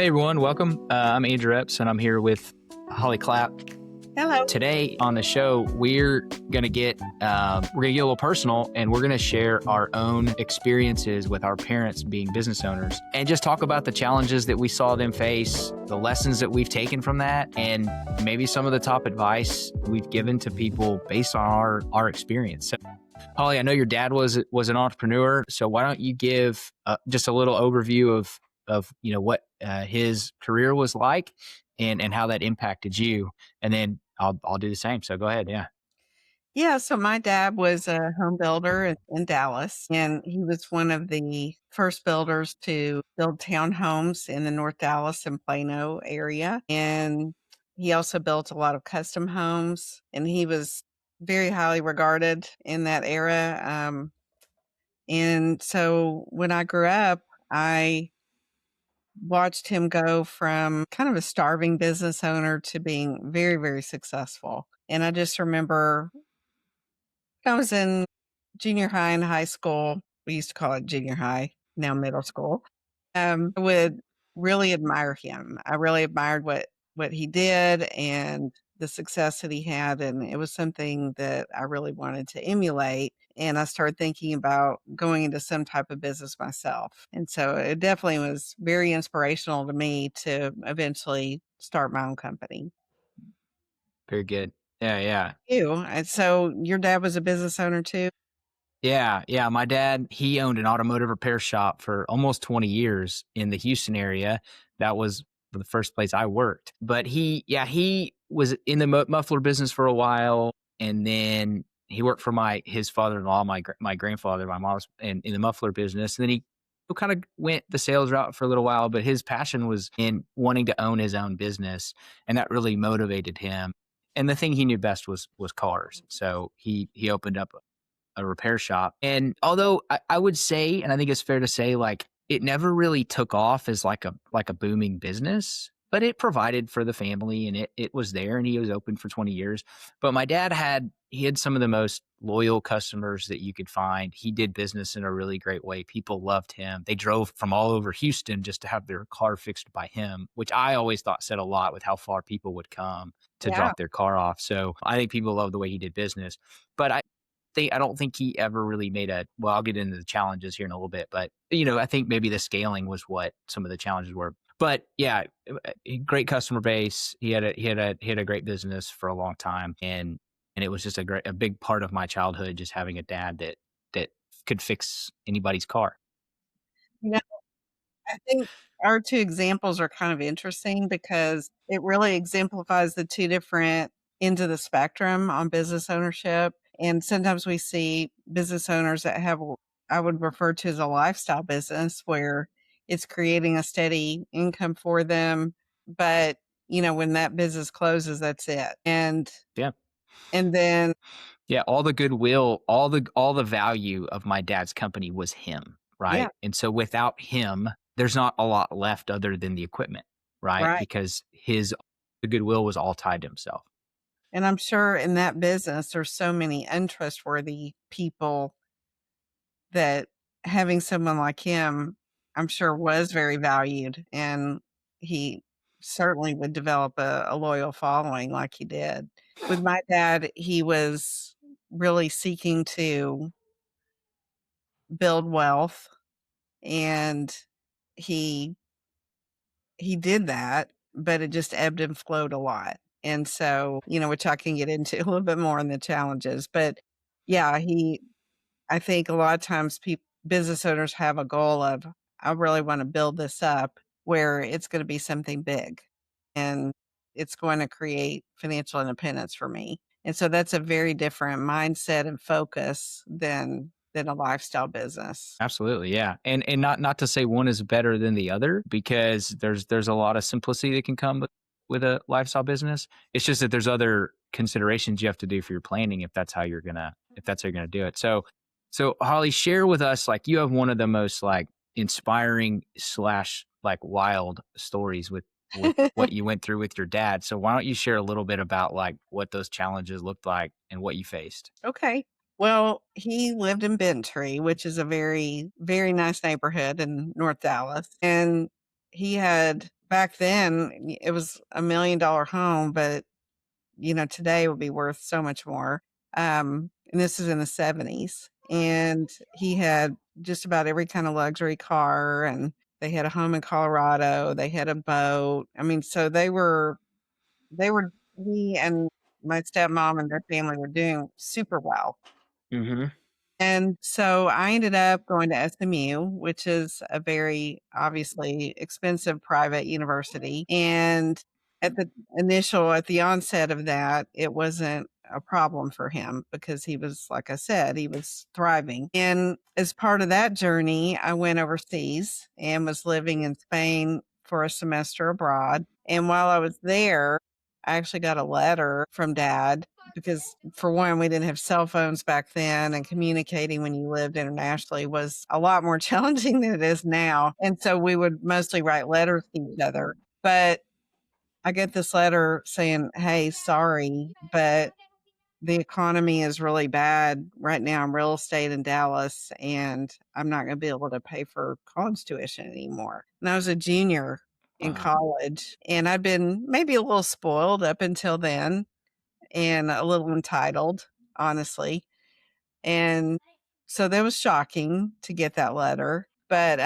Hey everyone, welcome. I'm Andrew Eppes and I'm here with Holly Clapp. Hello. Today on the show, we're gonna get a little personal, and we're gonna share our own experiences with our parents being business owners, and just talk about the challenges that we saw them face, the lessons that we've taken from that, and maybe some of the top advice we've given to people based on our experience. So, Holly, I know your dad was an entrepreneur, so why don't you give just a little overview of what his career was like and how that impacted you, and then I'll do the same. So go ahead. Yeah. Yeah, so my dad was a home builder in Dallas, and he was one of the first builders to build townhomes in the North Dallas and Plano area. And he also built a lot of custom homes, and he was very highly regarded in that era. And so when I grew up, I watched him go from kind of a starving business owner to being very, very successful. And I just remember I was in junior high and high school. We used to call it junior high, now middle school. I would really admire him. I really admired what he did and the success that he had, and it was something that I really wanted to emulate. And I started thinking about going into some type of business myself. And so it definitely was very inspirational to me to eventually start my own company. Very good. Yeah. You, and so your dad was a business owner too? Yeah. My dad, he owned an automotive repair shop for almost 20 years in the Houston area. That was the first place I worked. But he was in the muffler business for a while, and then he worked for his father-in-law, my grandfather, my mom's, in the muffler business. And then he kind of went the sales route for a little while, but his passion was in wanting to own his own business, and that really motivated him. And the thing he knew best was cars. So he opened up a repair shop. And although I would say, and I think it's fair to say, like, it never really took off as like a booming business, but it provided for the family, and it was there, and he was open for 20 years. But my dad had some of the most loyal customers that you could find. He did business in a really great way. People loved him. They drove from all over Houston just to have their car fixed by him, which I always thought said a lot with how far people would come to Yeah. drop their car off. So I think people love the way he did business. But I don't think he ever really well, I'll get into the challenges here in a little bit, but I think maybe the scaling was what some of the challenges were. But yeah, great customer base. He had a great business for a long time, and it was just a big part of my childhood, just having a dad that could fix anybody's car. You know, I think our two examples are kind of interesting because it really exemplifies the two different ends of the spectrum on business ownership. And sometimes we see business owners that have, I would refer to as a lifestyle business where it's creating a steady income for them. But, when that business closes, that's it. Yeah. And then, Yeah, all the goodwill, all the value of my dad's company was him, yeah, right? And so without him, there's not a lot left other than the equipment, right? right. Because the goodwill was all tied to himself. And I'm sure in that business, there's so many untrustworthy people that having someone like him, I'm sure was very valued, and he certainly would develop a loyal following like he did. With my dad, he was really seeking to build wealth, and he he did that, but it just ebbed and flowed a lot. And so, which I can get into a little bit more on the challenges, but yeah, I think a lot of times business owners have a goal of, I really want to build this up where it's going to be something big and it's going to create financial independence for me. And so that's a very different mindset and focus than a lifestyle business. Absolutely, yeah. And not to say one is better than the other, because there's a lot of simplicity that can come with a lifestyle business. It's just that there's other considerations you have to do for your planning if that's how you're gonna do it. So Holly, share with us, like, you have one of the most like inspiring slash like wild stories with what you went through with your dad. So why don't you share a little bit about like what those challenges looked like and what you faced? Okay. Well, he lived in Bentry, which is a very, very nice neighborhood in North Dallas. And he had back then, it was $1,000,000 home, but, today it would be worth so much more. And this is in the '70s, and he had just about every kind of luxury car, and they had a home in Colorado, they had a boat. I mean, so they were he and my stepmom and their family were doing super well. Mhm. And so I ended up going to SMU, which is a very obviously expensive private university. And at the onset of that, it wasn't a problem for him because he was, like I said, he was thriving. And as part of that journey, I went overseas and was living in Spain for a semester abroad. And while I was there, I actually got a letter from dad because for one, we didn't have cell phones back then, and communicating when you lived internationally was a lot more challenging than it is now. And so we would mostly write letters to each other. But I get this letter saying, "Hey, sorry, but the economy is really bad right now in real estate in Dallas, and I'm not going to be able to pay for college tuition anymore." And I was a junior in Wow. college, and I'd been maybe a little spoiled up until then and a little entitled, honestly. And so that was shocking to get that letter, but,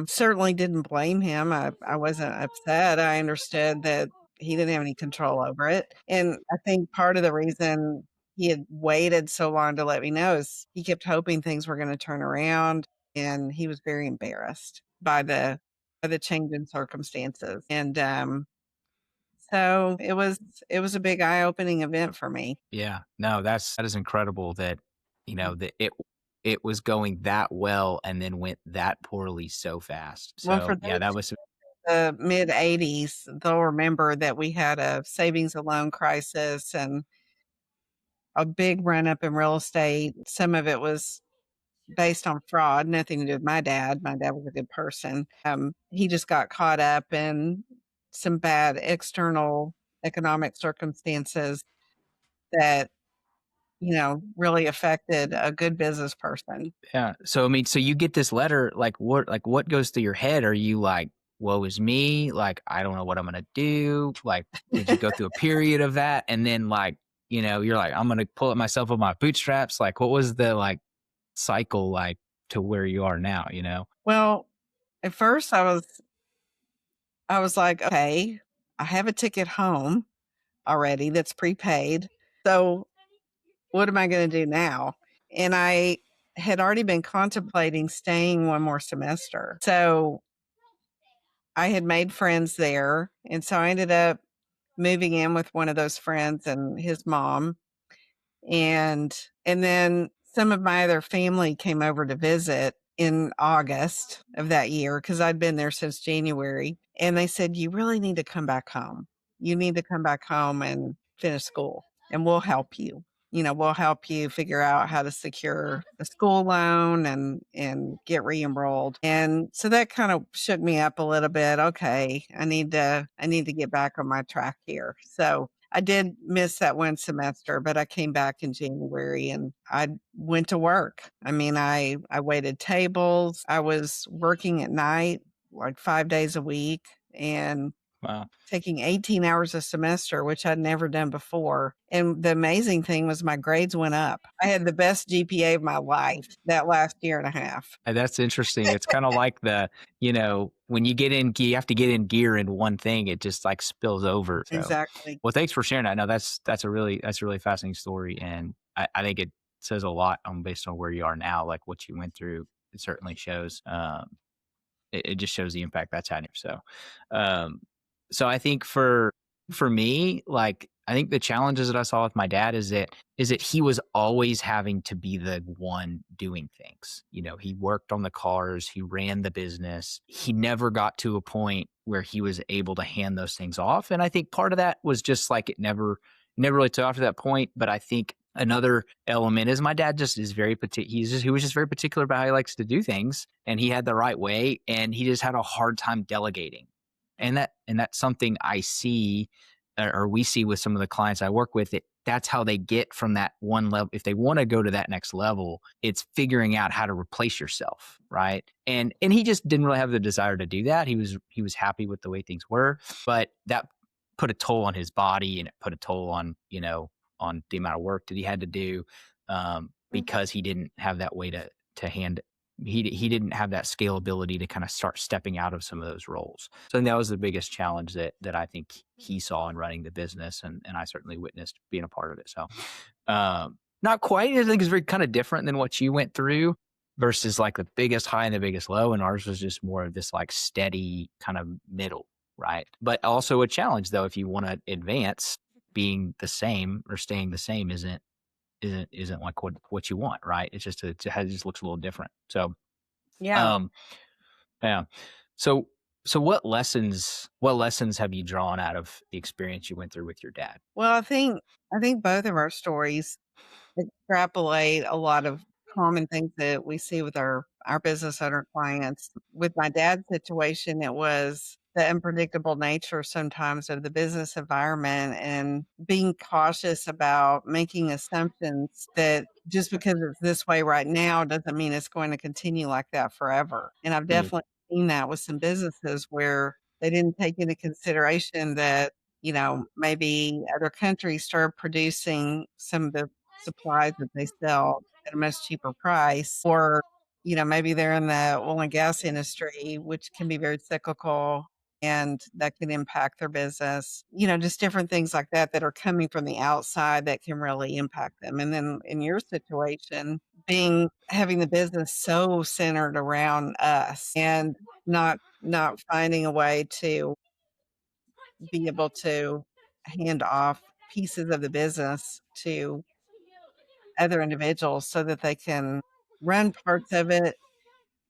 certainly didn't blame him. I wasn't upset. I understood that he didn't have any control over it, and I think part of the reason he had waited so long to let me know is he kept hoping things were gonna turn around, and he was very embarrassed by the change in circumstances, and, so it was a big eye-opening event for me. Yeah. No, that is incredible that, that it was going that well and then went that poorly so fast. Well, for So, yeah, those that was the mid-80s, they'll remember that we had a savings and loan crisis and a big run-up in real estate. Some of it was based on fraud, nothing to do with my dad. My dad was a good person. He just got caught up in some bad external economic circumstances that, really affected a good business person. yeah. So, I mean, so you get this letter, like what goes through your head? Are you like, woe is me? Like, I don't know what I'm gonna do. Like, did you go through a period of that? And then like, you're like, I'm gonna pull it myself up my bootstraps. Like, what was the like cycle like to where you are now? Well, at first I was like, "Okay, I have a ticket home already that's prepaid. So what am I gonna do now?" And I had already been contemplating staying one more semester. So I had made friends there, and so I ended up moving in with one of those friends and his mom, and then some of my other family came over to visit in August of that year because 'cause I'd been there since January, and they said, "You really need to come back home. You need to come back home and finish school, and we'll help you. We'll help you figure out how to secure a school loan and get re-enrolled." And so that kind of shook me up a little bit. Okay, I need to get back on my track here. So I did miss that one semester, but I came back in January and I went to work. I mean, I waited tables. I was working at night, like 5 days a week and Wow. taking 18 hours a semester, which I'd never done before. And the amazing thing was my grades went up. I had the best GPA of my life that last year and a half. That's interesting. It's kind of like when you have to get in gear in one thing, it just like spills over. So, Exactly. well, thanks for sharing that. No, that's a really fascinating story, and I think it says a lot on based on where you are now, like what you went through. It certainly shows. It just shows the impact that's had. Um, so I think for me, like I think the challenges that I saw with my dad is that he was always having to be the one doing things. He worked on the cars, he ran the business. He never got to a point where he was able to hand those things off. And I think part of that was just like it never really took off to that point. But I think another element is my dad just is very particular. He was just very particular about how he likes to do things, and he had the right way, and he just had a hard time delegating. And that's something I see, or we see with some of the clients I work with. that's how they get from that one level. If they want to go to that next level, it's figuring out how to replace yourself, right? And he just didn't really have the desire to do that. He was happy with the way things were, but that put a toll on his body, and it put a toll on, on the amount of work that he had to do, because he didn't have that way to hand. He didn't have that scalability to kind of start stepping out of some of those roles. So I think that was the biggest challenge that I think he saw in running the business, and I certainly witnessed being a part of it. So not quite. I think it's very kind of different than what you went through versus like the biggest high and the biggest low. And ours was just more of this like steady kind of middle, right? But also a challenge though, if you want to advance, being the same or staying the same isn't like what you want, right? It's just it just looks a little different. So Yeah. um yeah. So what lessons have you drawn out of the experience you went through with your dad? Well, I think both of our stories extrapolate a lot of common things that we see with our business owner clients. With my dad's situation, it was the unpredictable nature sometimes of the business environment and being cautious about making assumptions that just because it's this way right now doesn't mean it's going to continue like that forever. And I've Mm, definitely seen that with some businesses where they didn't take into consideration that maybe other countries start producing some of the supplies that they sell at a much cheaper price, or, maybe they're in the oil and gas industry, which can be very cyclical and that can impact their business. Just different things like that that are coming from the outside that can really impact them. And then in your situation, having the business so centered around us and not finding a way to be able to hand off pieces of the business to other individuals so that they can run parts of it,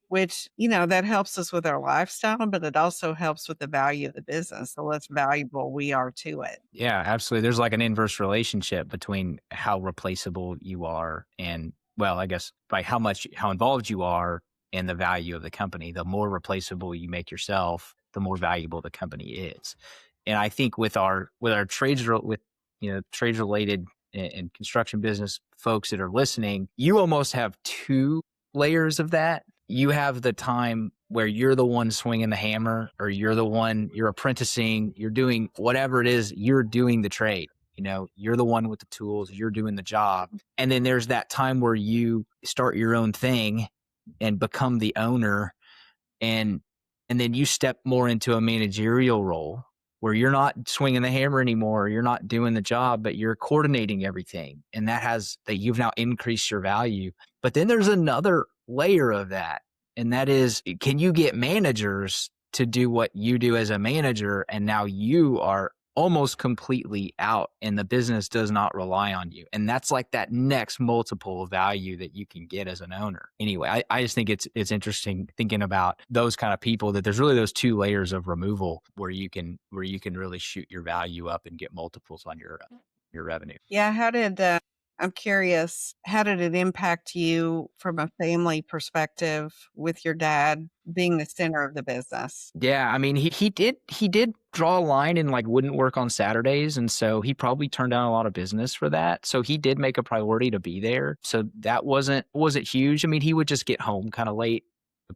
which, that helps us with our lifestyle, but it also helps with the value of the business, the less valuable we are to it. yeah, absolutely. There's like an inverse relationship between how replaceable you are and, well, I guess by how involved you are and the value of the company. The more replaceable you make yourself, the more valuable the company is. And I think with our trades related and construction business folks that are listening, you almost have two layers of that. You have the time where you're the one swinging the hammer, or you're apprenticing, you're doing whatever it is, you're doing the trade. You're the one with the tools, you're doing the job. And then there's that time where you start your own thing and become the owner, and then you step more into a managerial role where you're not swinging the hammer anymore, you're not doing the job, but you're coordinating everything, and that you've now increased your value. But then there's another layer of that, and that is, can you get managers to do what you do as a manager, and now you are almost completely out and the business does not rely on you? And that's like that next multiple of value that you can get as an owner. Anyway, I just think it's interesting thinking about those kind of people, that there's really those two layers of removal where you can really shoot your value up and get multiples on your revenue. Yeah, I'm curious, how did it impact you from a family perspective with your dad being the center of the business? Yeah, I mean, he did draw a line and like wouldn't work on Saturdays, and so he probably turned down a lot of business for that. So he did make a priority to be there. So that wasn't huge. I mean, he would just get home kind of late.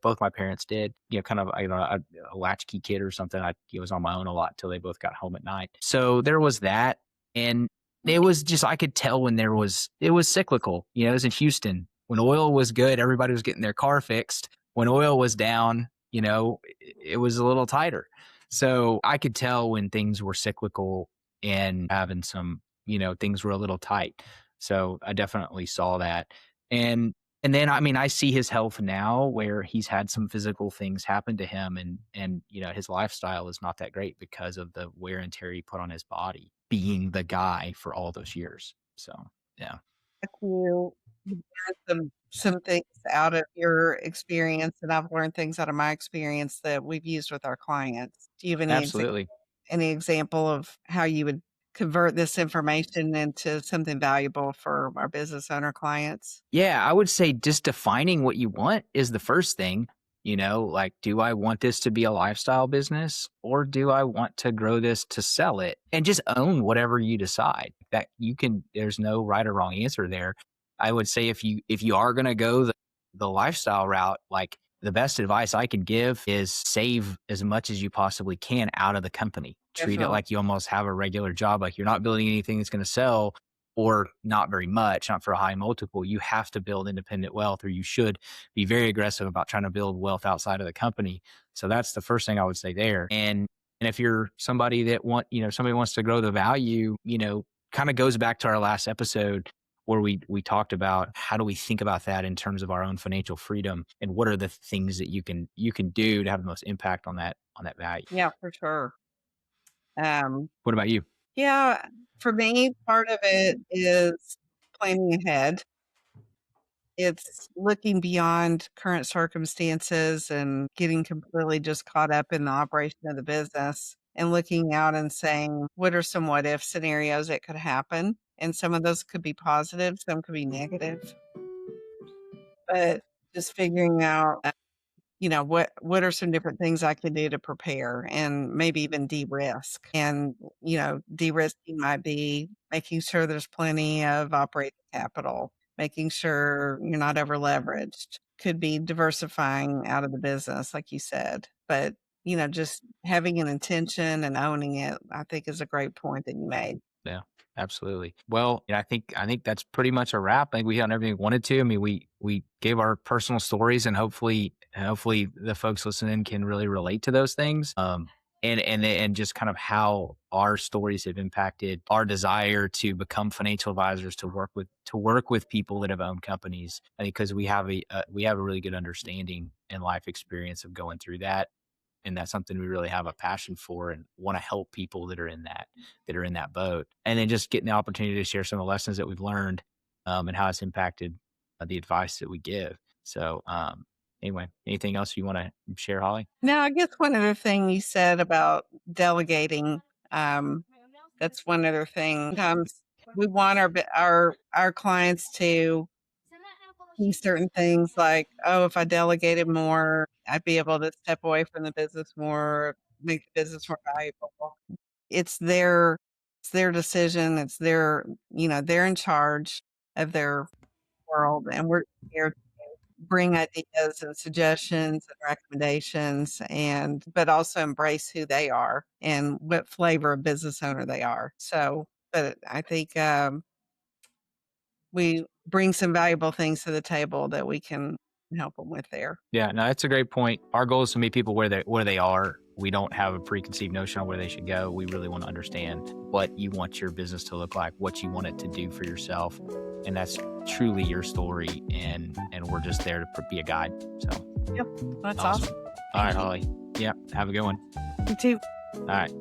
Both my parents did, kind of, a latchkey kid or something. I was on my own a lot till they both got home at night. So there was that, and it was just, I could tell when it was cyclical. It was in Houston. When oil was good, everybody was getting their car fixed. When oil was down, it was a little tighter. So I could tell when things were cyclical and having some, things were a little tight. So I definitely saw that. And then, I mean, I see his health now where he's had some physical things happen to him, and his lifestyle is not that great because of the wear and tear he put on his body being the guy for all those years. So, yeah. You learn some things out of your experience, and I've learned things out of my experience that we've used with our clients. Do you have Absolutely. any example of how you would convert this information into something valuable for our business owner clients? Yeah, I would say just defining what you want is the first thing. Like, do I want this to be a lifestyle business, or do I want to grow this to sell it? And just own whatever you decide. that you can, there's no right or wrong answer there. I would say if you are going to go the lifestyle route, like the best advice I can give is save as much as you possibly can out of the company. Treat it Definitely. like you almost have a regular job, like you're not building anything that's going to sell, or not very much, not for a high multiple. You have to build independent wealth, or you should be very aggressive about trying to build wealth outside of the company. So that's the first thing I would say there. And if you're somebody that somebody wants to grow the value, kind of goes back to our last episode where we talked about how do we think about that in terms of our own financial freedom, and what are the things that you can do to have the most impact on that value. Yeah, for sure. Um, What about you? yeah, for me, part of it is planning ahead. It's looking beyond current circumstances and getting completely just caught up in the operation of the business and looking out and saying, what are some what if scenarios that could happen? And some of those could be positive, some could be negative. But just figuring out, what are some different things I can do to prepare and maybe even de-risk? And, de-risking might be making sure there's plenty of operating capital, making sure you're not over leveraged. Could be diversifying out of the business, like you said. But, just having an intention and owning it, I think is a great point that you made. Yeah, absolutely. Well, I think that's pretty much a wrap. I think we hit on everything we wanted to. I mean, we gave our personal stories, and hopefully the folks listening can really relate to those things. And just kind of how our stories have impacted our desire to become financial advisors, to work with people that have owned companies. I think because we have a really good understanding and life experience of going through that, and that's something we really have a passion for and want to help people that are in that boat. And then just getting the opportunity to share some of the lessons that we've learned, and how it's impacted the advice that we give. So anyway, anything else you want to share, Holly? Now, I guess one other thing you said about delegating, um, that's one other thing. Sometimes we want our clients to see certain things like, oh, if I delegated more, I'd be able to step away from the business more, make the business more valuable. It's their decision. They're in charge of their world, and we're here bring ideas and suggestions and recommendations but also embrace who they are and what flavor of business owner they are. So, but I think, we bring some valuable things to the table that we can help them with there. Yeah, no, that's a great point. Our goal is to meet people where they are. We don't have a preconceived notion on where they should go. We really want to understand what you want your business to look like, what you want it to do for yourself, and that's truly your story. And we're just there to be a guide. So Yep. That's awesome. awesome. All right, Thank you. Holly. Yeah, have a good one. You too. All right.